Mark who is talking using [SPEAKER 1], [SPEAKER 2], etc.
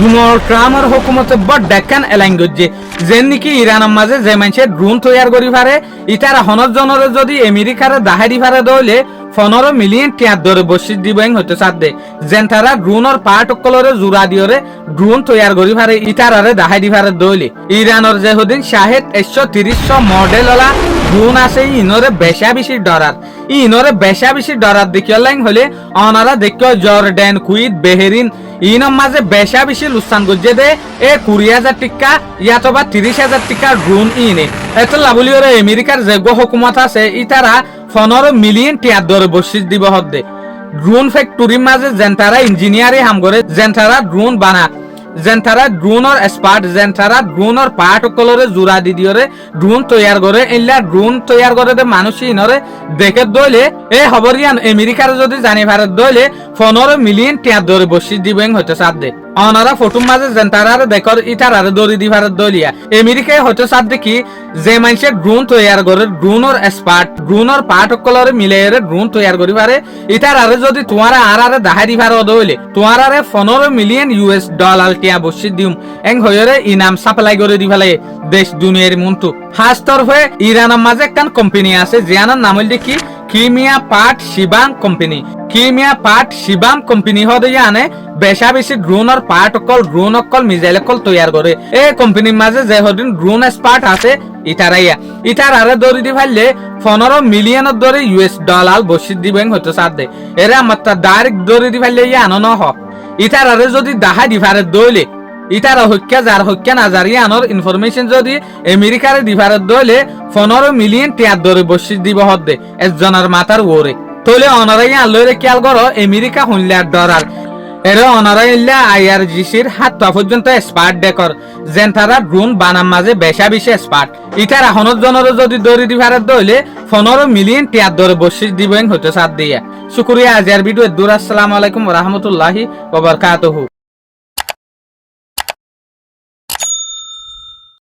[SPEAKER 1] Donald ট্রাম্পের হুকুমতে বড় Deccan align করছে যেন নাকি ইরানের মাঝে যে মানুষের ড্রোন তৈয়ার করি পারে ইটার হনর জনরে যদি আমেরিকার দাহারি পারে দইলে 15 মিলিয়ন টিয়ার ধরে বসি দিবেন হতে সাথে যেন তারা ড্রোনের পার্ট অকলরে জোড়া দিয়রে ড্রোন তৈয়ার করি পারে ইটারারে দাহারি পারে দইলে ইরানের যে হদিন শাহেদ 130 মডেল ওলা ড্রোন আছে ইনরে বেশা বেশি ডরার ইনরে বেশা বেশি ডরার দেখিও লাইন হলে অনারা দেখিও জর্ডান কুইত বেহেরিন ইনর মাঝে বেশা বেশি লুসান গজ্জে দে 20,000 টিকা ইয়াতবা 30,000 টিকা ড্রোন ইনে এত লাভলি ওরে আমেরিকার যে হুকুমত আছে ইতারা 15 মিলিয়ন টিয়ার ধরে বসিস দিব হদ্দে ড্রোন ফ্যাক্টরির মাঝে যেন তারা ইঞ্জিনিয়ারিং হাম করে যেন তারা ড্রোন বানা যেন তারা ড্রোনের এক্সপার্ট যেন তারা ড্রোনের পার্ট কলরে জোড়া দি দিয়রে ড্রোন তৈয়ার করে এলা ড্রোন তৈয়ার করে দে মানুষ ইনরে দেখে দইলে এই খবরিয়ান আমেরিকার যদি জানি ভারত দইলে 15 মিলিয়ন টিয়ার ধরে বসিস দিবেন হইতে সাথে অনারা ফটোর মাঝে যেন তারা দেখর ইটারারে দড়ি দি ভারত দলিয়া আমেরিকায় হইতে সাথে কি যে মানুষের ড্রোন তৈয়ার করে ড্রোনের এক্সপার্ট ড্রোনের পার্ট কলরে মিলাইরে ড্রোন তৈয়ার করি পারে ইটারারে যদি তোমারা আরারে দাহারি ভারত দইলে তোমারারে 15 মিলিয়ন ইউএস ডলার টিয়া বসি দিম এং হইরে ইনাম সাপ্লাই করে দি ফেলে দেশ দুনিয়ার মন্তু হাস্তর হয়ে ইরানের মাঝে একখান কোম্পানি আছে যার নাম হল কি কিমিয়া পার্ট শিবাম কোম্পানি কিমিয়া পার্ট শিবাম কোম্পানি হদে জানে বেশা বেশি ড্রোনের পার্ট অকল মিসাইল অকল তৈয়ার করে এই কোম্পানির মাঝে যে হদিন ড্রোন এক্সপার্ট আছে ইটারারে দড়ি দি ফেললে 15 মিলিয়নের দরে ইউএস ডলার বসি দিবেন হতে সাথে এরা আমার ডাইরেক্ট দড়ি দি ফেললে আনো ন হ ইটারারে যদি দাহা দিভারে দইলে ইটারা হত্যা যার হত্যা না জারি আনোর ইনফরমেশন যদি আমেরিকার দিভারে দইলে 15 মিলিয়ন টিয়ার ধরে বসি দিব হদ্দে একজনের মাথার ওরে তলে অনারাই আল্লরে খেয়াল করো আমেরিকা হইলে ডরার এরা অনারাই ইল্লা আইআরজিসির হাত পর্যন্ত এক্সপার্ট ডেকর যেন তারা ড্রোন বানার মাঝে বেশা বেশি এক্সপার্ট ইটার এখনের জনের যদি দড়ি দিভারে দইলে 15 মিলিয়ন টিয়ার ধরে বসি দিবেন হতে সাথ দিয়া শুক্রিয়া আজকের ভিডিও দূর আসসালামু আলাইকুম ওয়া রাহমাতুল্লাহি ওয়া বারাকাতুহু।